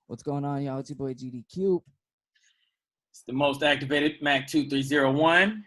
What's going on, y'all? It's your boy GDQ. It's the most activated Mac 2301.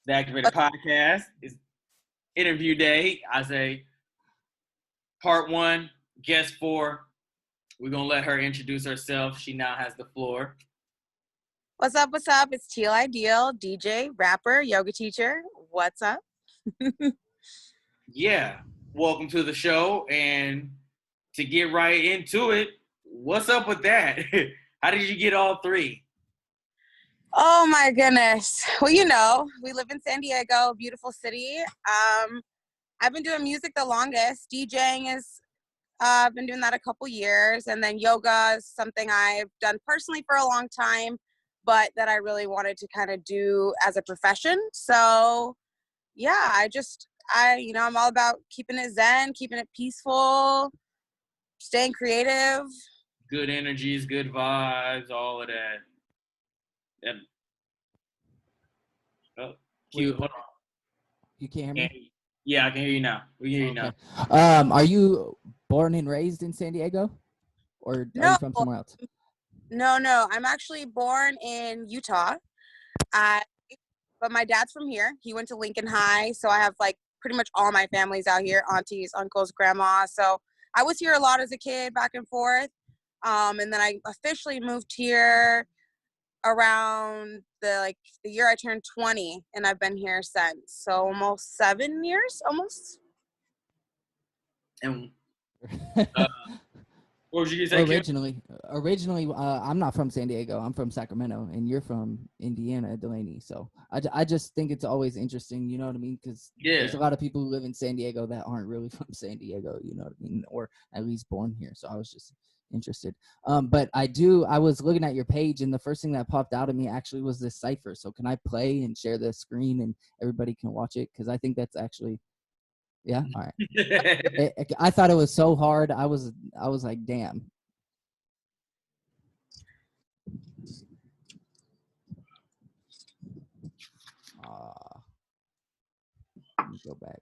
The Activated Podcast is interview day. I say part one, guest four. We're going to let her introduce herself. She now has the floor. What's up? What's up? It's Tealideal, DJ, rapper, yoga teacher. What's up? Yeah. Welcome to the show. And to get right into it, what's up with that? How did you get all three? Oh my goodness. Well, you know, we live in San Diego, beautiful city. I've been doing music the longest. DJing is, I've been doing that a couple years. And then yoga is something I've done personally for a long time, but that I really wanted to kind of do as a profession. So yeah, I'm all about keeping it zen, keeping it peaceful, staying creative. Good energies, good vibes, all of that. Oh, Q, hold on. You can't hear me? Yeah, I can hear you now. We can hear you now. Are you born and raised in San Diego? Or are you from somewhere else? No. I'm actually born in Utah. But my dad's from here. He went to Lincoln High. So I have like pretty much all my family's out here, aunties, uncles, grandma. So I was here a lot as a kid, back and forth. And then I officially moved here around the year I turned 20, and I've been here since. So almost 7 years, almost. And what was you gonna say? Originally, I'm not from San Diego. I'm from Sacramento, and you're from Indiana, Delaney. So I just think it's always interesting, you know what I mean? Because there's a lot of people who live in San Diego that aren't really from San Diego, you know what I mean? Or at least born here. So I was just interested. But I was looking at your page, and the first thing that popped out of me actually was this cipher. So can I play and share the screen and everybody can watch it? Because I think that's actually... Yeah. All right. I thought it was so hard. I was like, damn. Let me go back.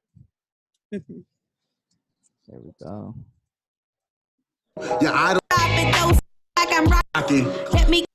There we go. Yeah, I don't like I'm rocking. Let me.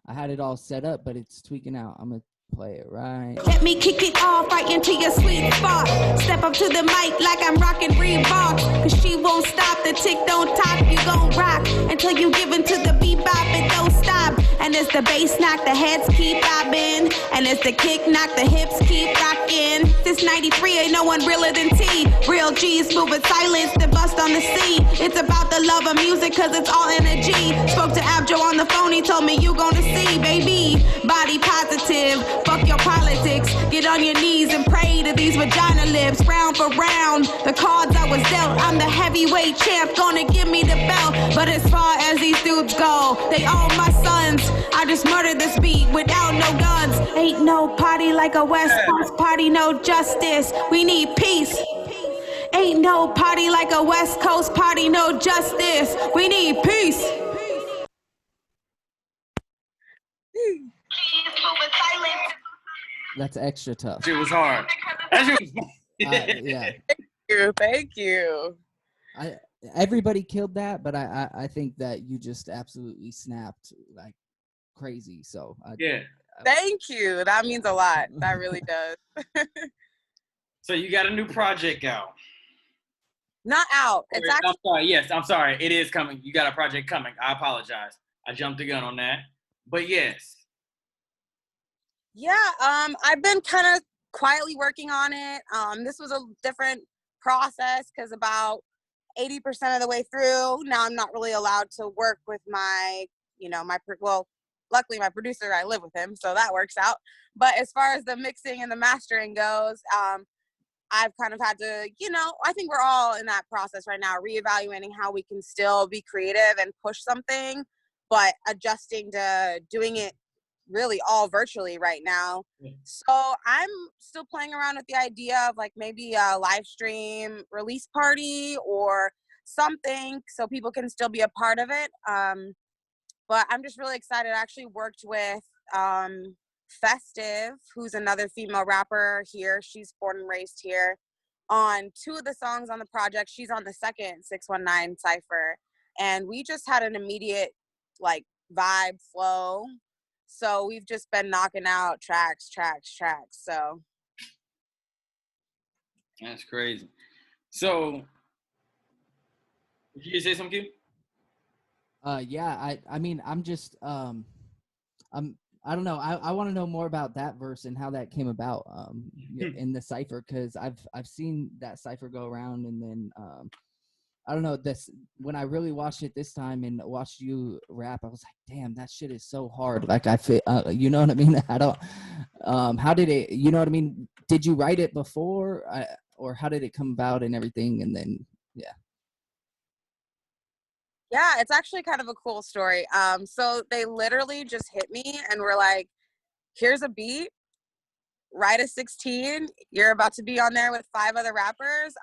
I had it all set up, but it's tweaking out. I'm gonna play it right. Let me kick it off right into your sweet spot. Step up to the mic like I'm rocking Reebok. Cause she won't stop, the tick don't top. You gon' rock until you give into the bebop and don't stop. And as the bass knock, the heads keep bobbing. And as the kick knock, the hips keep rocking. Since 93, ain't no one realer than T. Real G's moving silence, the bust on the sea. It's about the love of music, cause it's all energy. Spoke to Abjo on the phone, he told me you gonna see, baby. Body positive, fuck your politics. Get on your knees and pray to these vagina lips. Round for round, the cards I was dealt. I'm the heavyweight champ, gonna give me the belt. But as far as these dudes go, they all my sons. I just murdered this beat without no guns. Ain't no party like a West Coast party, no justice. We need peace. Ain't no party like a West Coast party, no justice. We need peace. That's extra tough. It was hard. Yeah. Thank you. Everybody killed that, but I think that you just absolutely snapped like crazy. So thank you. That means a lot. That really does. So you got a new project out? Not out. It's actually. I'm sorry. Yes, I'm sorry. It is coming. You got a project coming. I apologize. I jumped the gun on that. But yes. Yeah. I've been kind of quietly working on it. This was a different process because about 80% of the way through, now I'm not really allowed to work with my, luckily my producer, I live with him, so that works out. But as far as the mixing and the mastering goes, I've kind of had to, I think we're all in that process right now, reevaluating how we can still be creative and push something, but adjusting to doing it really all virtually right now. So I'm still playing around with the idea of like maybe a live stream release party or something so people can still be a part of it. But I'm just really excited. I actually worked with Festive, who's another female rapper here. She's born and raised here. on 2 of the songs on the project. She's on the second 619 Cypher. And we just had an immediate like vibe flow. So we've just been knocking out tracks. So that's crazy. So did you say something, Q? Yeah, I mean, I'm just, I don't know. I want to know more about that verse and how that came about in the cipher, because I've seen that cipher go around, and then I don't know, this when I really watched it this time and watched you rap, I was like, damn, that shit is so hard. Like I fit, you know what I mean? I don't. How did it? You know what I mean? Did you write it before, or how did it come about and everything? And then yeah. Yeah, it's actually kind of a cool story. So they literally just hit me and were like, here's a beat, write a 16. You're about to be on there with 5 other rappers.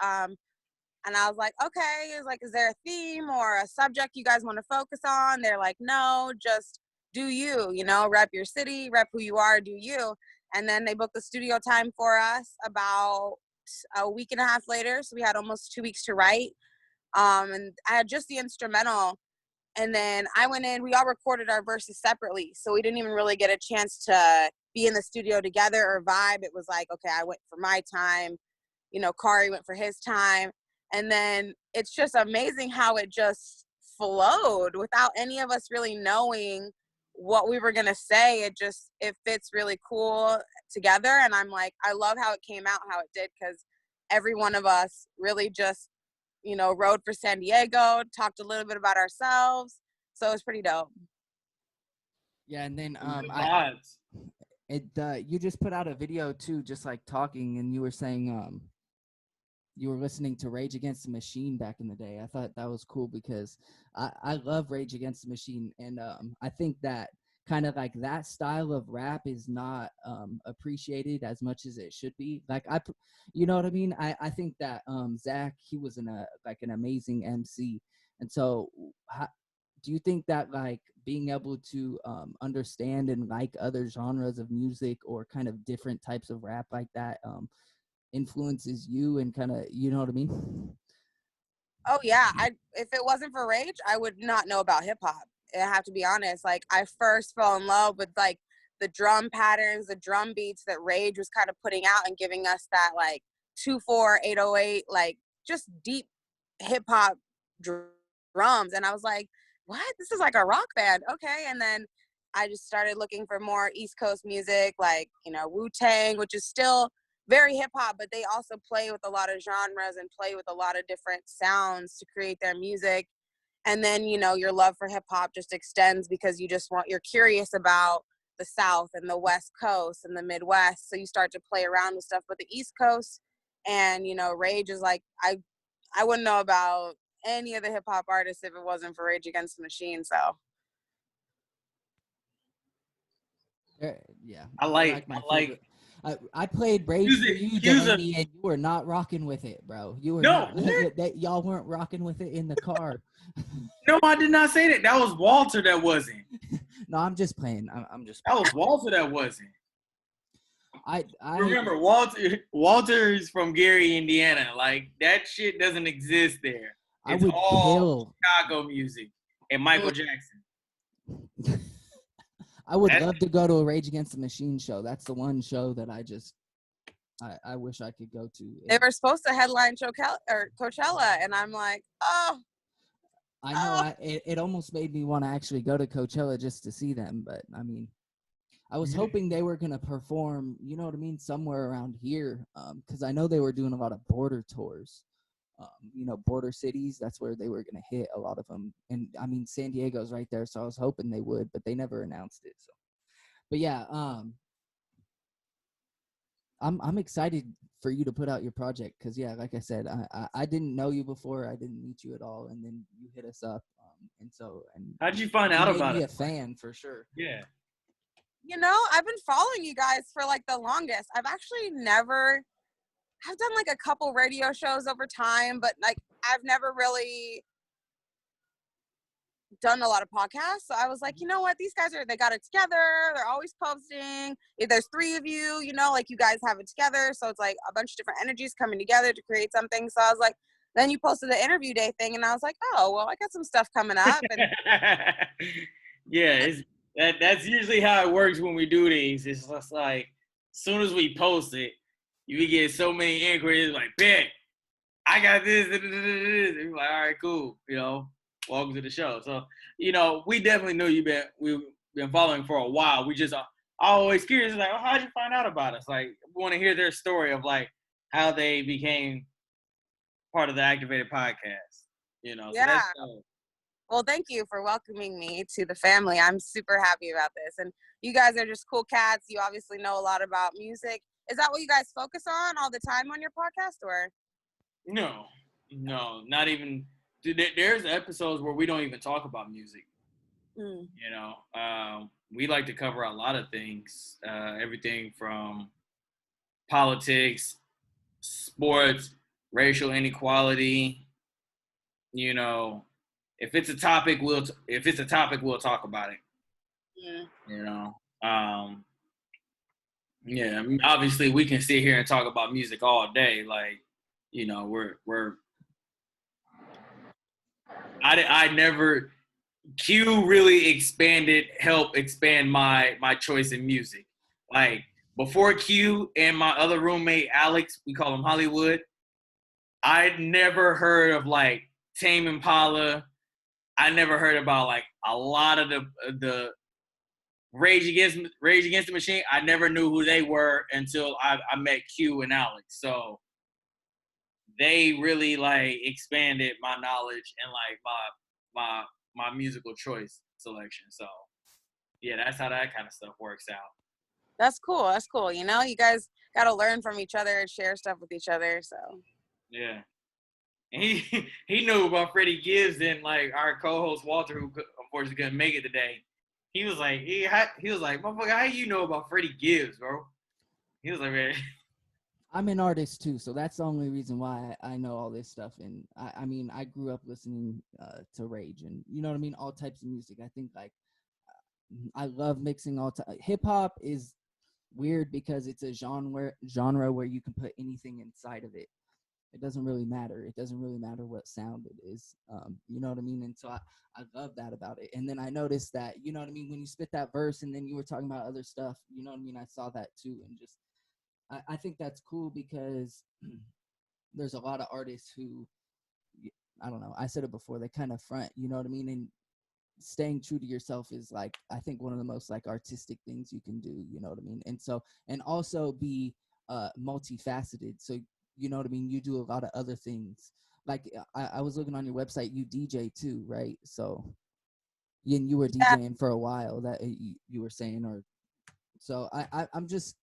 And I was like, okay. It's like, is there a theme or a subject you guys want to focus on? They're like, no, just do you, you know, rep your city, rep who you are, do you. And then they booked the studio time for us about a week and a half later. So we had almost 2 weeks to write. And I had just the instrumental, and then I went in, we all recorded our verses separately. So we didn't even really get a chance to be in the studio together or vibe. It was like, okay, I went for my time, you know, Kari went for his time. And then it's just amazing how it just flowed without any of us really knowing what we were going to say. It fits really cool together. And I'm like, I love how it came out, how it did, because every one of us really just, you know, rode for San Diego, talked a little bit about ourselves. So it was pretty dope. Yeah, and then you just put out a video too, just like talking, and you were saying you were listening to Rage Against the Machine back in the day. I thought that was cool because I love Rage Against the Machine, and I think that kind of like that style of rap is not appreciated as much as it should be. Like you know what I mean? I think that Zach, he was like an amazing MC, and so do you think that like being able to understand and like other genres of music or kind of different types of rap like that influences you and kind of, you know what I mean? Oh yeah, if it wasn't for Rage, I would not know about hip hop. I have to be honest. Like I first fell in love with like the drum patterns, the drum beats that Rage was kind of putting out and giving us that like 2/4, 808, like just deep hip hop drums. And I was like, what? This is like a rock band. Okay. And then I just started looking for more East Coast music, like, you know, Wu-Tang, which is still very hip hop, but they also play with a lot of genres and play with a lot of different sounds to create their music. And then, you know, your love for hip hop just extends because you're curious about the South and the West Coast and the Midwest. So you start to play around with stuff with the East Coast. And, you know, Rage is like, I wouldn't know about any of the hip hop artists if it wasn't for Rage Against the Machine. So yeah, I like I played Rage for you, Delaney, and you were not rocking with it, bro. You were not. That y'all weren't rocking with it in the car. No, I did not say that. That was Walter that wasn't. No, I'm just playing. I'm just. That was Walter that wasn't. I remember Walter's from Gary, Indiana. Like that shit doesn't exist there. It's all Chicago music and Michael Jackson. I would love to go to a Rage Against the Machine show. That's the one show that I wish I could go to. They were supposed to headline Coachella, and I'm like, oh. I know. It almost made me want to actually go to Coachella just to see them, but I mean, I was hoping they were gonna perform, you know what I mean, somewhere around here, because I know they were doing a lot of border tours. You know, border cities, that's where they were going to hit a lot of them. And I mean, San Diego's right there, so I was hoping they would, but they never announced it. So, but yeah, I'm excited for you to put out your project because, yeah, like I said, I didn't know you before. I didn't meet you at all, and then you hit us up, and how'd you find out about it? Be a fan for sure. Yeah. You know, I've been following you guys for like the longest. I've done like a couple radio shows over time, but like I've never really done a lot of podcasts. So I was like, you know what? These guys they got it together. They're always posting. If there's 3 of you, you know, like you guys have it together. So it's like a bunch of different energies coming together to create something. So I was like, then you posted the interview day thing, and I was like, oh, well, I got some stuff coming up. And yeah, that's usually how it works when we do these. It's just like, as soon as we post it, you get so many inquiries like, bet, I got this. And you're like, all right, cool. You know, welcome to the show. So, you know, we definitely knew we've been following for a while. We just always curious, like, oh, how'd you find out about us? Like, we want to hear their story of like how they became part of the Activated podcast, you know. Yeah. So well, thank you for welcoming me to the family. I'm super happy about this. And you guys are just cool cats. You obviously know a lot about music. Is that what you guys focus on all the time on your podcast, or? No, not even. There's episodes where we don't even talk about music. You know, we like to cover a lot of things, everything from politics, sports, racial inequality. You know, if it's a topic, we'll talk about it. You know, yeah. I mean, obviously, we can sit here and talk about music all day. Like, you know, I never. Q really helped expand my choice in music. Like, before Q and my other roommate Alex, we call him Hollywood, I'd never heard of like Tame Impala. I never heard about like a lot of the Rage Against the Machine. I never knew who they were until I met Q and Alex. So they really like expanded my knowledge and like my musical choice selection. So yeah, that's how that kind of stuff works out. That's cool. You know, you guys got to learn from each other and share stuff with each other. So yeah. And he knew about Freddie Gibbs, and like our co-host Walter, who unfortunately couldn't make it today. He was like, motherfucker, how you know about Freddie Gibbs, bro? He was like, man. I'm an artist too, so that's the only reason why I know all this stuff. And I mean, I grew up listening to Rage, and you know what I mean, all types of music. I think like I love mixing all types. Hip hop is weird because it's a genre where you can put anything inside of it. It doesn't really matter. It doesn't really matter what sound it is. You know what I mean? And so I love that about it. And then I noticed that, you know what I mean, when you spit that verse and then you were talking about other stuff, you know what I mean? I saw that too. And just, I think that's cool because there's a lot of artists who, I don't know, I said it before, they kind of front, you know what I mean? And staying true to yourself is like, I think one of the most like artistic things you can do, you know what I mean? And so, and also be multifaceted. So, you know what I mean? You do a lot of other things. Like I was looking on your website, you DJ too, right? So, and you were DJing for a while, that you were saying, or so I'm just,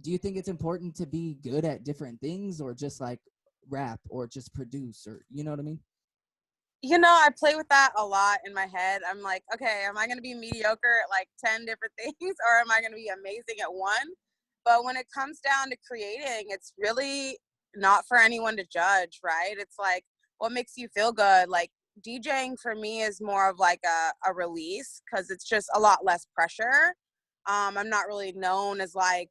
do you think it's important to be good at different things, or just like rap, or just produce, or you know what I mean? You know, I play with that a lot in my head. I'm like, okay, am I going to be mediocre at like 10 different things, or am I going to be amazing at one? But when it comes down to creating, it's really not for anyone to judge, right? It's like, what makes you feel good? Like, DJing for me is more of like a release, because it's just a lot less pressure. I'm not really known as like,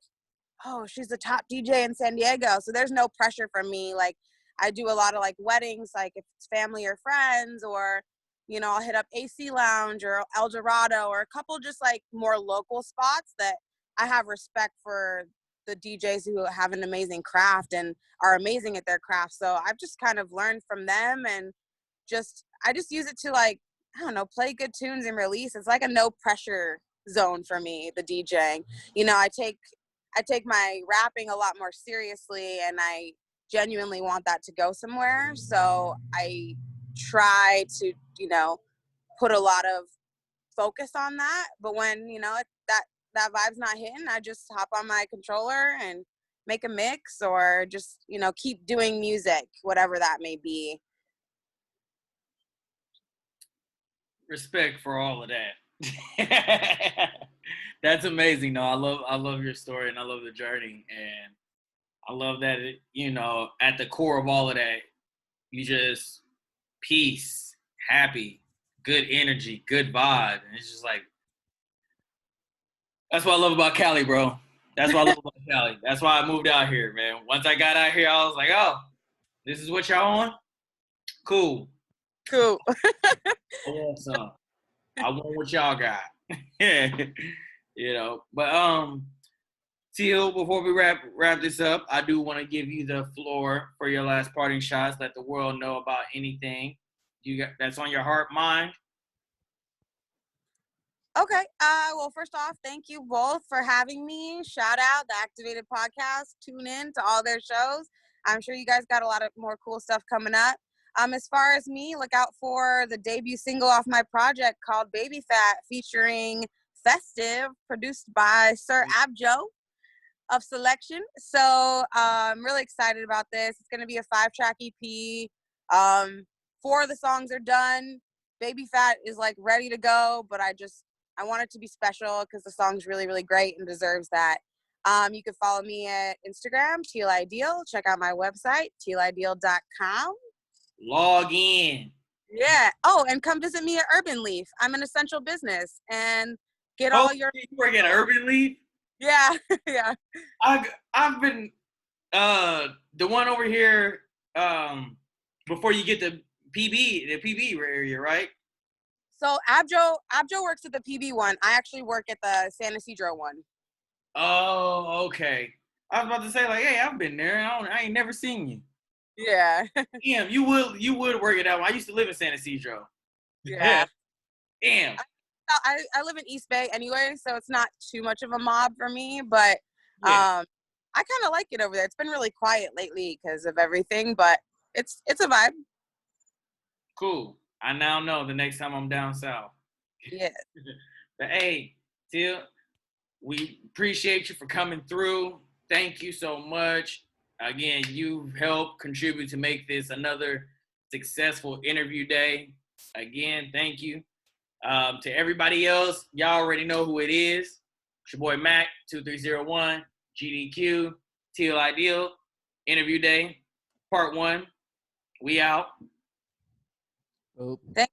oh, she's the top DJ in San Diego, so there's no pressure for me. Like, I do a lot of like weddings, like if it's family or friends, or, you know, I'll hit up AC Lounge or El Dorado, or a couple just like more local spots that I have respect for the DJs who have an amazing craft and are amazing at their craft. So I've just kind of learned from them, and I just use it to like, I don't know, play good tunes and release. It's like a no pressure zone for me, the DJing. You know, I take my rapping a lot more seriously, and I genuinely want that to go somewhere. So I try to, you know, put a lot of focus on that. But when, you know, that vibe's not hitting, I just hop on my controller and make a mix, or just, you know, keep doing music, whatever that may be. Respect for all of that. That's amazing. No, I love your story, and I love the journey, and I love that you know, at the core of all of that, you just peace, happy, good energy, good vibe. And it's just like, that's what I love about Cali, bro. That's what I love about Cali. That's why I moved out here, man. Once I got out here, I was like, oh, this is what y'all on? Cool. Cool. I want some. I want what y'all got. You know, but Teal, before we wrap this up, I do want to give you the floor for your last parting shots. Let the world know about anything that's on your heart, mind. Okay. Well, first off, thank you both for having me. Shout out the Activated Podcast. Tune in to all their shows. I'm sure you guys got a lot of more cool stuff coming up. As far as me, look out for the debut single off my project called Baby Phat, featuring Festive, produced by Sir Abjo of Selection. So I'm really excited about this. It's going to be a 5-track EP. 4 of the songs are done. Baby Phat is like ready to go, but I want it to be special because the song's really, really great and deserves that. You can follow me at Instagram, Tealideal. Check out my website, tealideal.com. Log in. Yeah. Oh, and come visit me at Urban Leaf. I'm an essential business and get all your. You work at Urban Leaf? Yeah. Yeah. I've been the one over here before you get the PB area, right? So Abjo works at the PB one. I actually work at the San Isidro one. Oh, okay. I was about to say, like, hey, I've been there. I ain't never seen you. Yeah. Damn, you would work it out. I used to live in San Isidro. Yeah. Damn. I live in East Bay anyway, so it's not too much of a mob for me, but Yeah. I kind of like it over there. It's been really quiet lately because of everything, but it's a vibe. Cool. I now know the next time I'm down south. Yeah. But hey, Teal, we appreciate you for coming through. Thank you so much. Again, you've helped contribute to make this another successful interview day. Again, thank you. To everybody else, y'all already know who it is. It's your boy Mac, 2301, GDQ, Tealideal, interview day, part 1. We out. Oh. Thank